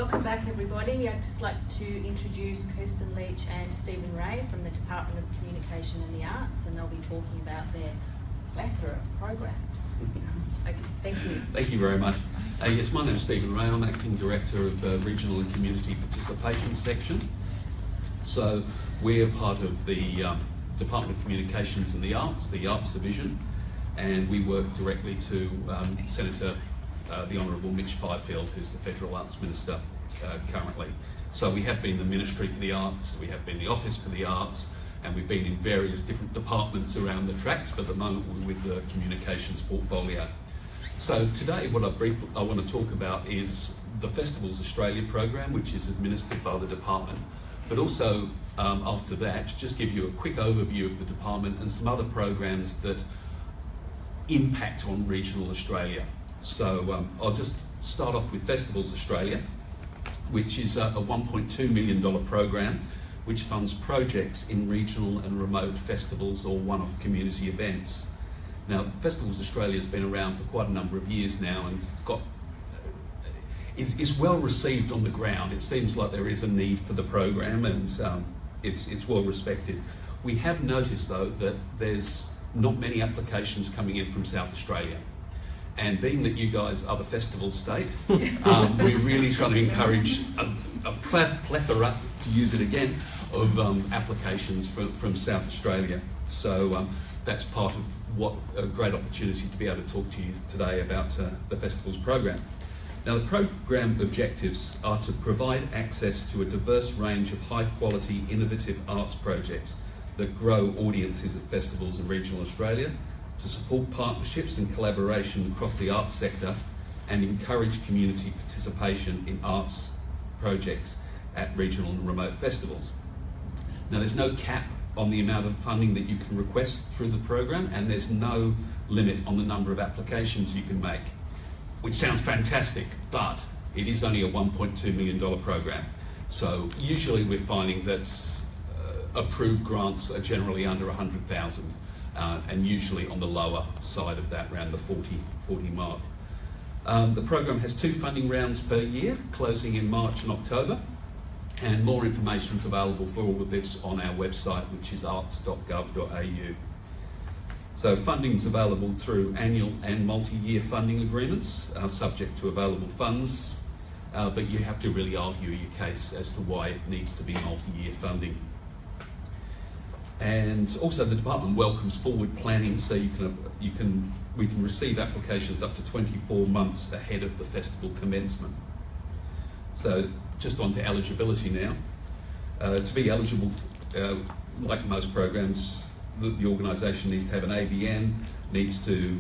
Welcome back, everybody. I'd just like to introduce Kirsten Leach and Stephen Wray from the Department of Communication and the Arts, and they'll be talking about their plethora of programs. Okay, thank you. Thank you very much. Yes, my name is Stephen Wray. I'm Acting Director of the Regional and Community Participation Section. So we're part of the Department of Communications and the Arts Division, and we work directly to Senator the Honourable Mitch Fifield, who's the Federal Arts Minister currently. So we have been the Ministry for the Arts, we have been the Office for the Arts, and we've been in various different departments around the tracks, but at the moment we're with the communications portfolio. So today what I want to talk about is the Festivals Australia program, which is administered by the department, but also after that just give you a quick overview of the department and some other programs that impact on regional Australia. So I'll just start off with Festivals Australia, which is a $1.2 million program which funds projects in regional and remote festivals or one-off community events. Now, Festivals Australia has been around for quite a number of years now, and is well received on the ground. It seems like there is a need for the program, and it's well respected. We have noticed though that there's not many applications coming in from South Australia. And being that you guys are the festival state, we're really trying to encourage a plethora, to use it again, of applications from South Australia. So that's part of what a great opportunity to be able to talk to you today about the Festivals program. Now, the program objectives are to provide access to a diverse range of high quality, innovative arts projects that grow audiences at festivals in regional Australia, to support partnerships and collaboration across the arts sector, and encourage community participation in arts projects at regional and remote festivals. Now, there's no cap on the amount of funding that you can request through the program, and there's no limit on the number of applications you can make, which sounds fantastic, but it is only a $1.2 million program. So usually we're finding that approved grants are generally under 100,000. And usually on the lower side of that, around the 40 mark. The program has 2 funding rounds per year, closing in March and October, and more information is available for all of this on our website, which is arts.gov.au. So funding is available through annual and multi-year funding agreements, subject to available funds, but you have to really argue your case as to why it needs to be multi-year funding. And also the department welcomes forward planning, so we can receive applications up to 24 months ahead of the festival commencement. So just on to eligibility now. To be eligible, like most programs, the organisation needs to have an ABN, needs to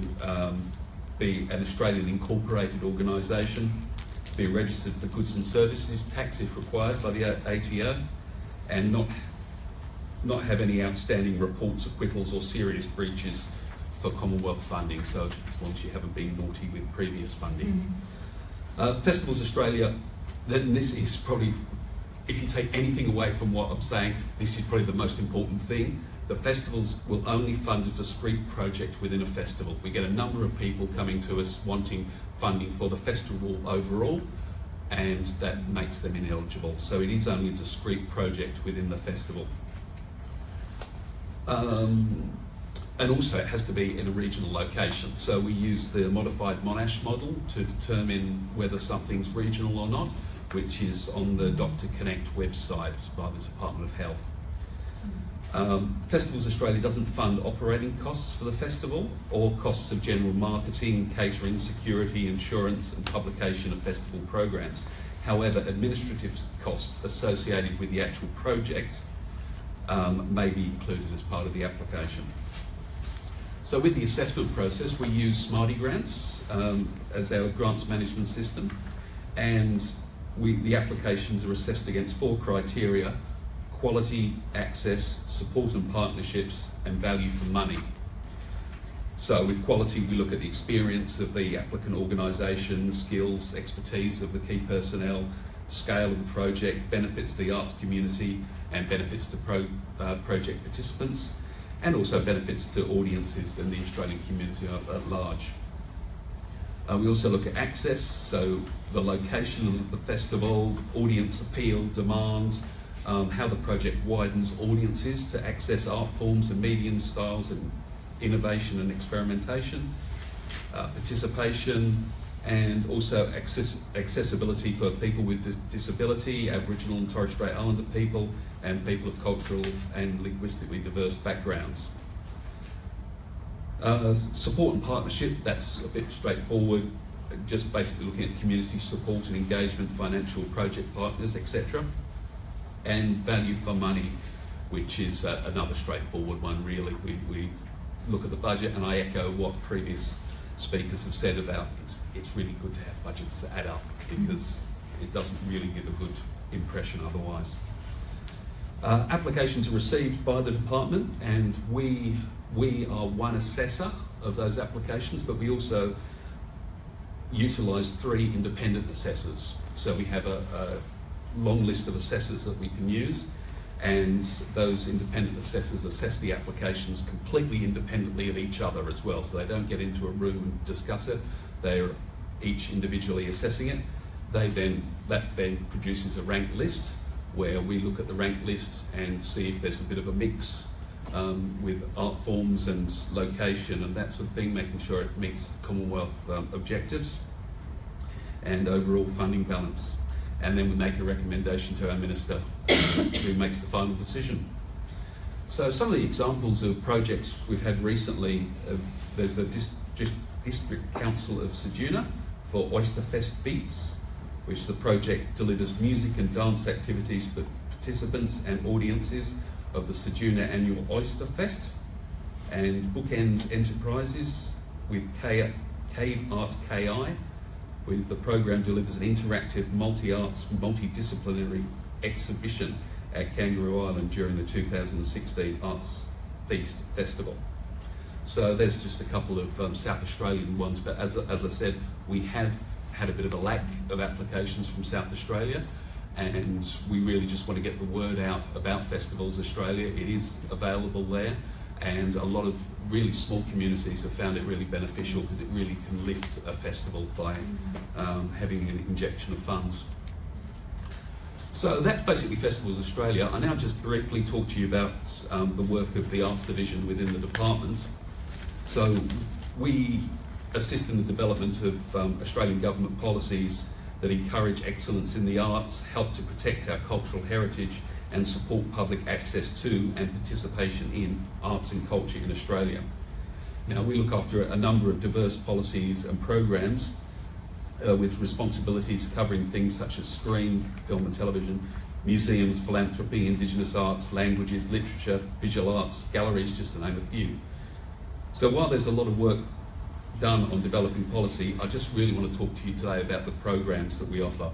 be an Australian incorporated organisation, be registered for goods and services tax if required by the ATO, and not have any outstanding reports, acquittals or serious breaches for Commonwealth funding, so as long as you haven't been naughty with previous funding. Festivals Australia, then this is probably, if you take anything away from what I'm saying, this is probably the most important thing. The festivals will only fund a discrete project within a festival. We get a number of people coming to us wanting funding for the festival overall, and that makes them ineligible. So it is only a discrete project within the festival. And also it has to be in a regional location. So we use the modified Monash model to determine whether something's regional or not, which is on the Dr. Connect website by the Department of Health. Festivals Australia doesn't fund operating costs for the festival or costs of general marketing, catering, security, insurance and publication of festival programs. However, administrative costs associated with the actual project may be included as part of the application. So with the assessment process, we use Smarty Grants as our grants management system, and the applications are assessed against 4 criteria: quality, access, support and partnerships, and value for money. So with quality, we look at the experience of the applicant organisation, skills, expertise of the key personnel, scale of the project, benefits to the arts community, and benefits to project participants, and also benefits to audiences and the Australian community at large. We also look at access, so the location of the festival, audience appeal, demand, how the project widens audiences to access art forms and medium styles and innovation and experimentation, participation, and also accessibility for people with disability, Aboriginal and Torres Strait Islander people, and people of cultural and linguistically diverse backgrounds. Support and partnership, that's a bit straightforward, just basically looking at community support and engagement, financial project partners, etc. And value for money, which is another straightforward one really. We look at the budget, and I echo what previous speakers have said about it's really good to have budgets that add up, because it doesn't really give a good impression otherwise. Applications are received by the department, and we are one assessor of those applications, but we also utilise 3 independent assessors. So we have a long list of assessors that we can use, and those independent assessors assess the applications completely independently of each other as well, so they don't get into a room and discuss it. They're each individually assessing it. That then produces a ranked list, where we look at the ranked list and see if there's a bit of a mix with art forms and location and that sort of thing, making sure it meets the Commonwealth objectives and overall funding balance. And then we make a recommendation to our Minister, who makes the final decision. So some of the examples of projects we've had recently, there's the District Council of Ceduna for Oyster Fest Beats, which the project delivers music and dance activities for participants and audiences of the Ceduna Annual Oyster Fest. And Bookends Enterprises with Cave Art KI, with the program delivers an interactive multi-arts, multidisciplinary exhibition at Kangaroo Island during the 2016 Arts Feast Festival. So there's just a couple of South Australian ones, but as I said, we have had a bit of a lack of applications from South Australia, and we really just want to get the word out about Festivals Australia. It is available there, and a lot of really small communities have found it really beneficial, because it really can lift a festival by having an injection of funds. So that's basically Festivals Australia. I now just briefly talk to you about the work of the Arts Division within the department. So we assist in the development of Australian government policies that encourage excellence in the arts, help to protect our cultural heritage, and support public access to and participation in arts and culture in Australia. Now, we look after a number of diverse policies and programs with responsibilities covering things such as screen, film and television, museums, philanthropy, Indigenous arts, languages, literature, visual arts, galleries, just to name a few. So while there's a lot of work done on developing policy, I just really want to talk to you today about the programs that we offer.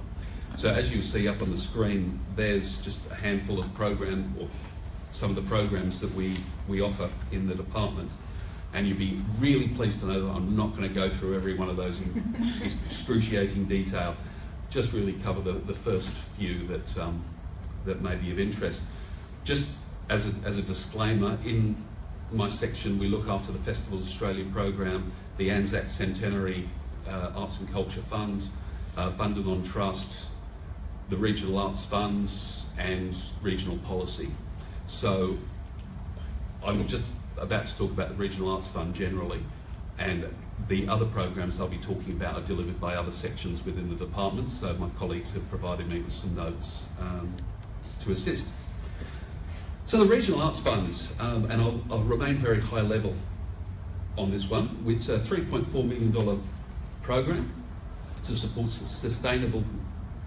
So as you see up on the screen, there's just a handful of some of the programs that we offer in the department. And you'll be really pleased to know that I'm not going to go through every one of those in excruciating detail. Just really cover the first few that may be of interest. Just as a disclaimer, in my section we look after the Festivals Australia program, the Anzac Centenary Arts and Culture Fund, Bundanon Trust, the Regional Arts Funds, and Regional Policy. So I'm just about to talk about the Regional Arts Fund generally, and the other programs I'll be talking about are delivered by other sections within the department, so my colleagues have provided me with some notes to assist. So the Regional Arts Funds, and I'll remain very high level on this one. It's a $3.4 million program to support sustainable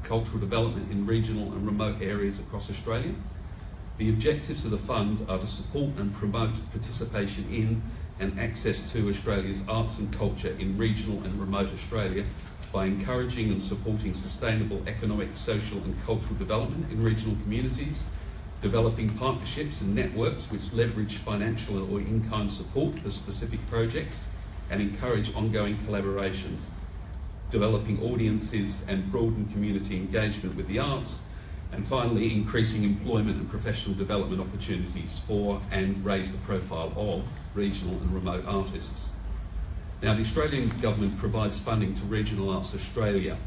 cultural development in regional and remote areas across Australia. The objectives of the fund are to support and promote participation in and access to Australia's arts and culture in regional and remote Australia by encouraging and supporting sustainable economic, social and cultural development in regional communities, developing partnerships and networks which leverage financial or in-kind support for specific projects and encourage ongoing collaborations, developing audiences and broaden community engagement with the arts, and finally increasing employment and professional development opportunities for and raise the profile of regional and remote artists. Now, the Australian government provides funding to Regional Arts Australia,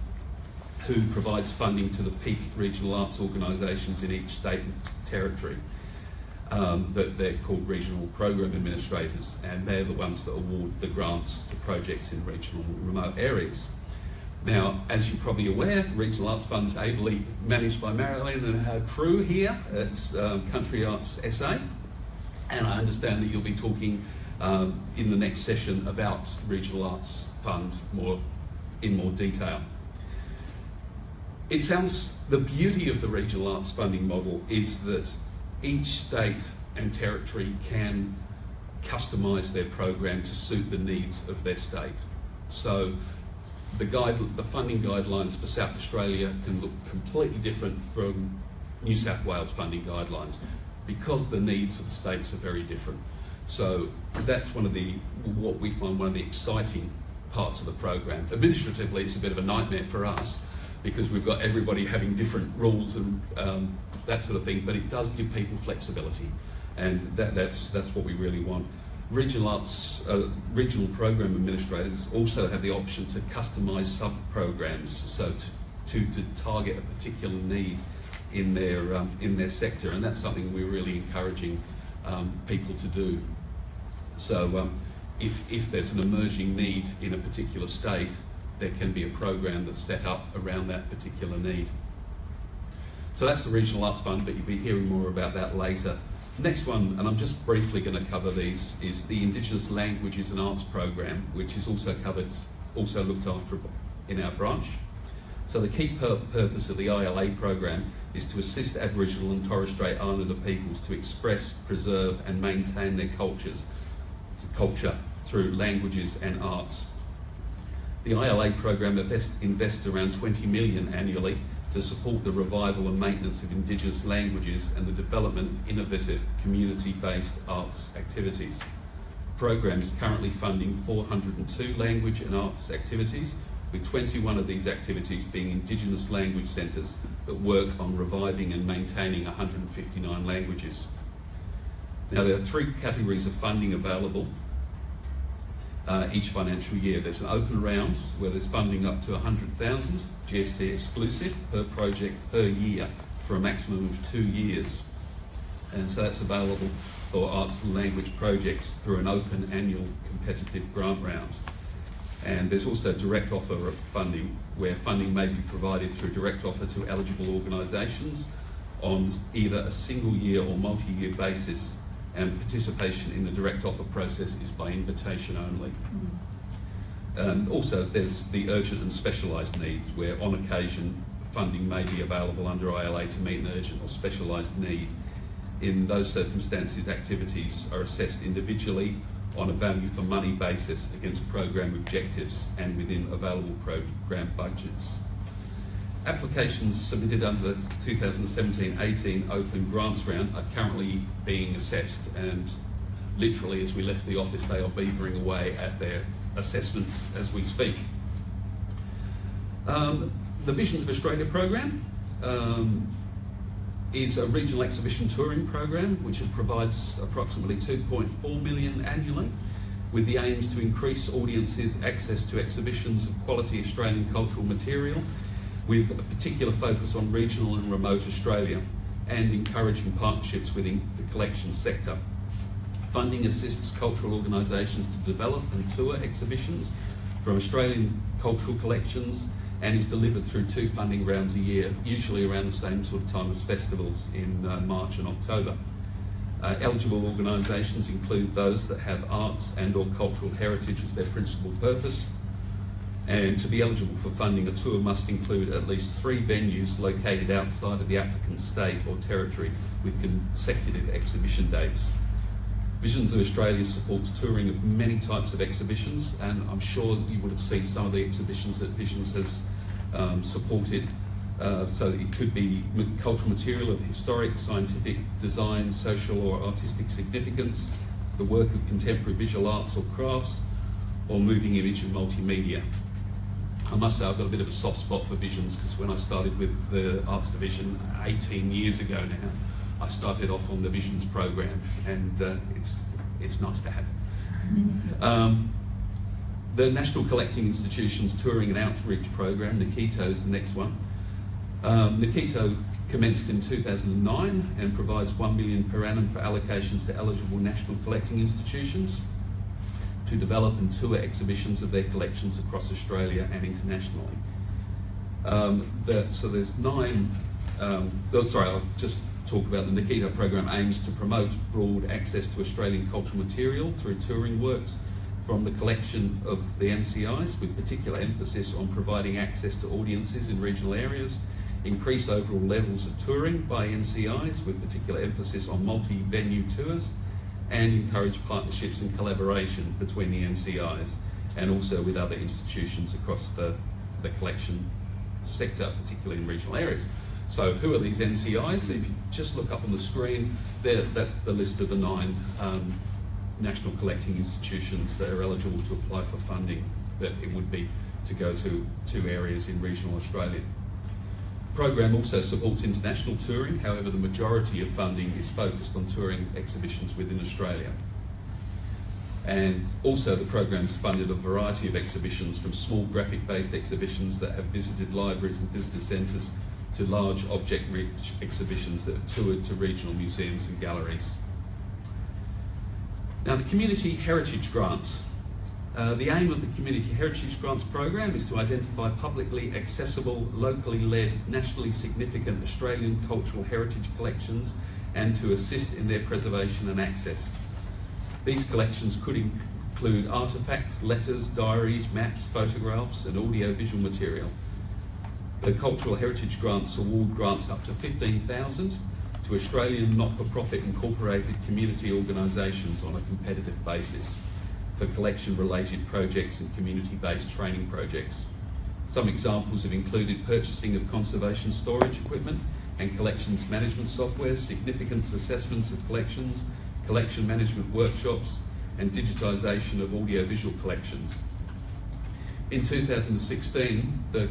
who provides funding to the peak regional arts organisations in each state and territory. That they're called regional program administrators, and they're the ones that award the grants to projects in regional and remote areas. Now, as you're probably aware, the Regional Arts Fund is ably managed by Marilyn and her crew here at Country Arts SA, and I understand that you'll be talking in the next session about Regional Arts Fund in more detail. It sounds, the beauty of the Regional Arts funding model is that each state and territory can customise their program to suit the needs of their state. So the funding guidelines for South Australia can look completely different from New South Wales funding guidelines because the needs of the states are very different. So that's what we find one of the exciting parts of the program. Administratively, it's a bit of a nightmare for us because we've got everybody having different rules and that sort of thing, but it does give people flexibility, and that's what we really want. Regional program administrators also have the option to customise sub-programs, so to target a particular need in their sector, and that's something we're really encouraging people to do. So if there's an emerging need in a particular state, there can be a program that's set up around that particular need. So that's the Regional Arts Fund, but you'll be hearing more about that later. Next one, and I'm just briefly going to cover these, is the Indigenous Languages and Arts Program, which is also looked after in our branch. So the key purpose of the ILA program is to assist Aboriginal and Torres Strait Islander peoples to express, preserve and maintain their culture through languages and arts. The ILA program invests around 20 million annually to support the revival and maintenance of Indigenous languages and the development of innovative community-based arts activities. The program is currently funding 402 language and arts activities, with 21 of these activities being Indigenous language centres that work on reviving and maintaining 159 languages. Now, there are 3 categories of funding available each financial year. There's an open round where there's funding up to 100,000 GST exclusive per project per year for a maximum of 2 years, and so that's available for arts and language projects through an open annual competitive grant round. And there's also direct offer of funding, where funding may be provided through direct offer to eligible organisations on either a single year or multi-year basis, and participation in the direct offer process is by invitation only. Also, there's the urgent and specialised needs, where on occasion funding may be available under ILA to meet an urgent or specialised need. In those circumstances, activities are assessed individually on a value for money basis against program objectives and within available program budgets. Applications submitted under the 2017-18 Open Grants Round are currently being assessed, and literally as we left the office they are beavering away at their assessments as we speak. The Visions of Australia program is a regional exhibition touring program which provides approximately 2.4 million annually, with the aims to increase audiences' access to exhibitions of quality Australian cultural material, with a particular focus on regional and remote Australia, and encouraging partnerships within the collections sector. Funding assists cultural organisations to develop and tour exhibitions from Australian cultural collections, and is delivered through 2 funding rounds a year, usually around the same sort of time as festivals in March and October. Eligible organisations include those that have arts and or cultural heritage as their principal purpose, and to be eligible for funding, a tour must include at least 3 venues located outside of the applicant's state or territory with consecutive exhibition dates. Visions of Australia supports touring of many types of exhibitions, and I'm sure you would have seen some of the exhibitions that Visions has supported. So it could be cultural material of historic, scientific, design, social or artistic significance, the work of contemporary visual arts or crafts, or moving image and multimedia. I must say I've got a bit of a soft spot for Visions, because when I started with the Arts Division 18 years ago now, I started off on the Visions program, and it's nice to have it. The National Collecting Institutions Touring and Outreach Program, Nikito, is the next one. Nikito commenced in 2009 and provides $1 million per annum for allocations to eligible national collecting institutions to develop and tour exhibitions of their collections across Australia and internationally. So there's 9, I'll just talk about the Nikito program aims to promote broad access to Australian cultural material through touring works from the collection of the NCIs, with particular emphasis on providing access to audiences in regional areas, increase overall levels of touring by NCIs, with particular emphasis on multi-venue tours, and encourage partnerships and collaboration between the NCIs and also with other institutions across the collection sector, particularly in regional areas. So who are these NCIs? If you just look up on the screen, that's the list of the 9 national collecting institutions that are eligible to apply for funding that it would be to go to 2 areas in regional Australia. The program also supports international touring, however the majority of funding is focused on touring exhibitions within Australia. And also the program's funded a variety of exhibitions, from small graphic-based exhibitions that have visited libraries and visitor centres to large object-rich exhibitions that have toured to regional museums and galleries. Now, the Community Heritage Grants. The aim of the Community Heritage Grants program is to identify publicly accessible, locally led, nationally significant Australian cultural heritage collections and to assist in their preservation and access. These collections could include artefacts, letters, diaries, maps, photographs and audio-visual material. The Cultural Heritage Grants award grants up to $15,000 to Australian not-for-profit incorporated community organisations on a competitive basis for collection-related projects and community-based training projects. Some examples have included purchasing of conservation storage equipment and collections management software, significance assessments of collections, collection management workshops, and digitisation of audiovisual collections. In 2016, the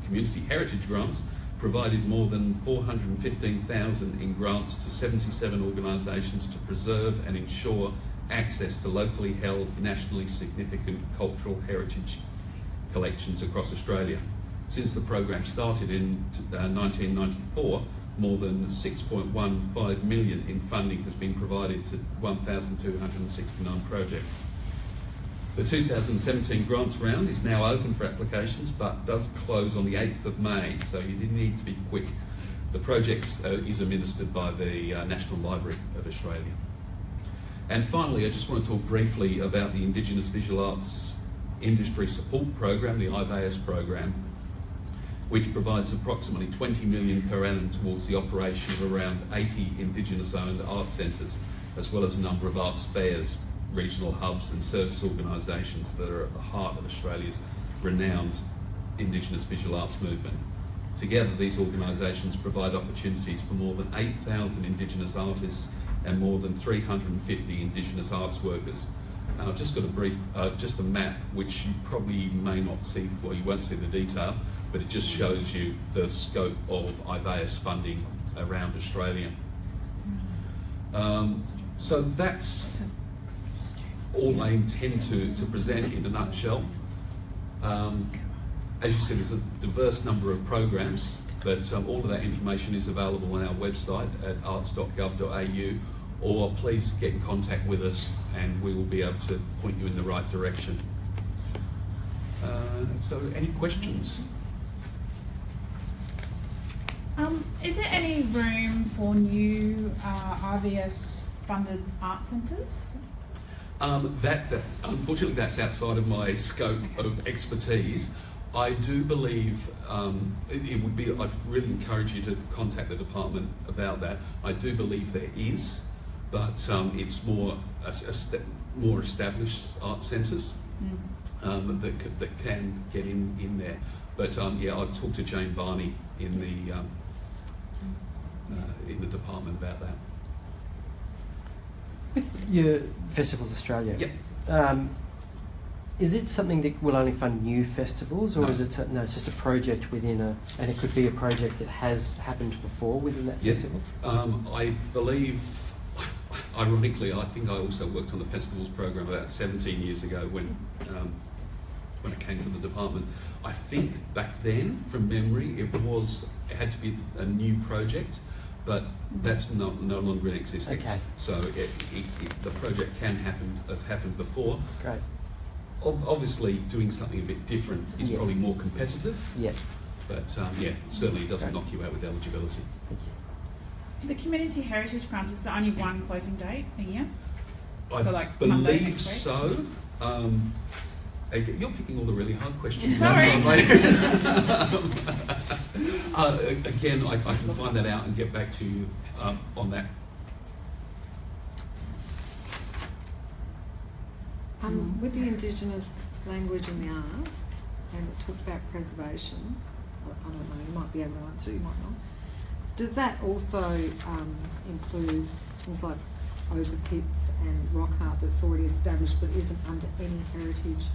Community Heritage Grants provided more than $415,000 in grants to 77 organisations to preserve and ensure access to locally held, nationally significant cultural heritage collections across Australia. Since the program started in 1994, more than $6.15 million in funding has been provided to 1,269 projects. The 2017 grants round is now open for applications but does close on the 8th of May, so you need to be quick. The project is administered by the National Library of Australia. And finally, I just want to talk briefly about the Indigenous Visual Arts Industry Support Program, the IVAS program, which provides approximately $20 million per annum towards the operation of around 80 Indigenous-owned art centres, as well as a number of arts fairs, regional hubs and service organisations that are at the heart of Australia's renowned Indigenous visual arts movement. Together, these organisations provide opportunities for more than 8,000 Indigenous artists and more than 350 Indigenous arts workers. Now, I've just got a brief, just a map, which you probably may not see, well, you won't see the detail, but it just shows you the scope of IVAS funding around Australia. So that's all I intend to present in a nutshell. As you said, there's a diverse number of programs, but all of that information is available on our website at arts.gov.au, or please get in contact with us and we will be able to point you in the right direction. So any questions? Is there any room for new IVS funded art centres? Unfortunately, that's outside of my scope of expertise. I do believe it would be, I'd really encourage you to contact the department about that. I do believe there is, but it's more established art centres that can get in there. But yeah, I'll talk to Jane Barney in the department about that. With your Festivals Australia, yep. Is it something that will only fund new festivals, or No. is it no? It's just a project within and it could be a project that has happened before within that festival. I believe Ironically, I think I also worked on the festivals program about 17 years ago when it came to the department. I think back then, from memory, it had to be a new project, but that's no longer in existence. Okay. So the project have happened before. Great. Obviously, doing something a bit different is Yes. probably more competitive, Yeah. but yeah, it certainly doesn't Great. knock you out with eligibility. Thank you. The community heritage grants, is there only one closing date a year? I So, like, Monday believe next week? so. You're picking all the really hard questions. Sorry. Again, I can find that out and get back to you on that. With the Indigenous language and the arts, and it talked about preservation, I don't know, you might be able to answer, you might not. Does that also include things like over pits and rock art that's already established but isn't under any heritage?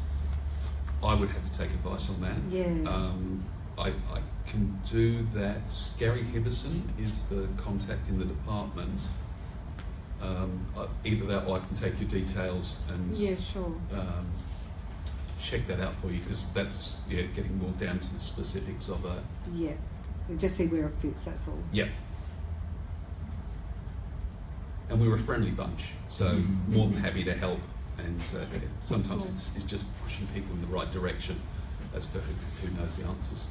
I would have to take advice on that. Yeah. I can do that. Gary Hibberson is the contact in the department. Either that or I can take your details and Yeah, sure. check that out for you, because that's getting more down to the specifics of it. Yeah. We just see where it fits, that's all. Yep. And we're a friendly bunch, so more than happy to help. And sometimes it's just pushing people in the right direction as to who knows the answers.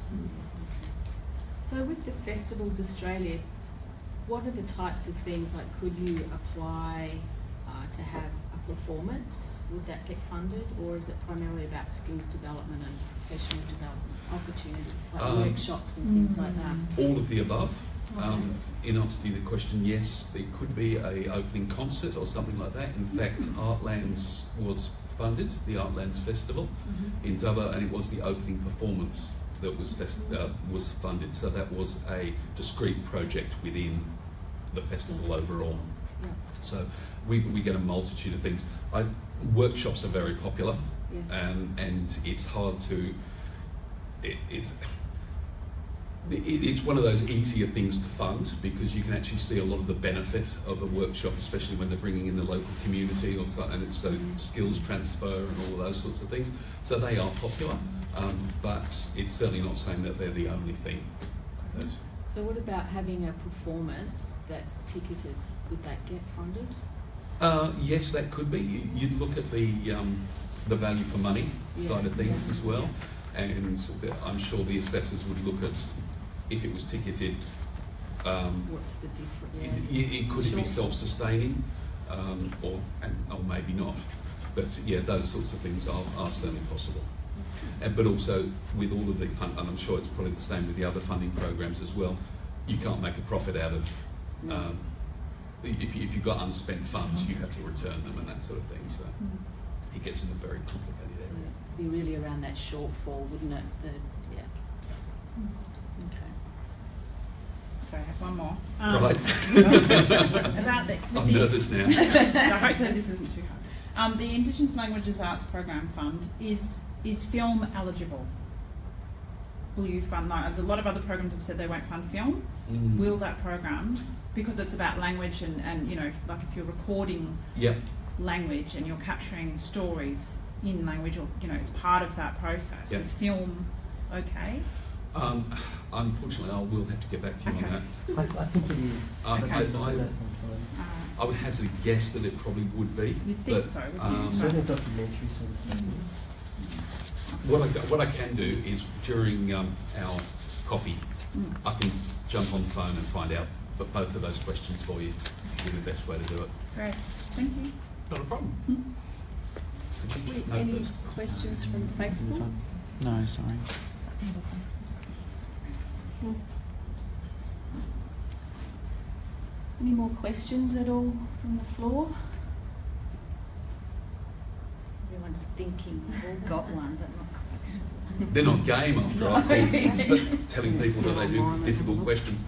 So with the Festivals Australia, what are the types of things, like could you apply to have a performance? Would that get funded, or is it primarily about skills development and professional development opportunities, like workshops and things like that? All of the above. Okay. In answer to the question, yes, there could be a opening concert or something like that. In fact, Artlands was funded, the Artlands Festival in Dubbo, and it was the opening performance that was funded. So that was a discrete project within the festival overall. Yeah. So we get a multitude of things. Workshops are very popular, Yes. and it's hard to. It's one of those easier things to fund, because you can actually see a lot of the benefit of a workshop, especially when they're bringing in the local community, and so skills transfer and all of those sorts of things. So they are popular, but it's certainly not saying that they're the only thing. So what about having a performance that's ticketed? Would that get funded? Yes, that could be. You'd look at the value for money side of things as well, and I'm sure the assessors would look at, if it was ticketed, What's the difference? it could be self-sustaining, or maybe not. But yeah, those sorts of things are certainly possible. But also with all of the fund, and I'm sure it's probably the same with the other funding programs as well, you can't make a profit out of, if you've got unspent funds, you have to return them and that sort of thing. So it gets in a very complicated area. Be really around that shortfall, wouldn't it? Okay. Sorry, I have one more. Right. About I'm nervous now. I hope that this isn't too hard. The Indigenous Languages Arts Program Fund is film eligible? Will you fund that? As a lot of other programs have said they won't fund film. Will that program, because it's about language and you know, like if you're recording language and you're capturing stories in language, or you know, it's part of that process. Is film okay? Unfortunately, I will have to get back to you on that. I think it is. I would hazard a guess that it probably would be. You'd think so, wouldn't you? Certainly documentary sort of thing. What I can do is during our coffee, I can jump on the phone and find out both of those questions for you. Be the best way to do it. Great, thank you. Not a problem. Any questions from Facebook? No, sorry. Any more questions at all from the floor? Everyone's thinking they've all got one, but not quite sure. They're not game after all. Telling people that they do difficult questions.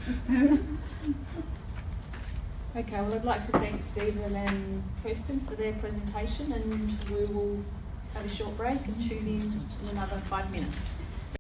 Okay, well, I'd like to thank Stephen and Kirsten for their presentation, and we will have a short break and tune in another 5 minutes.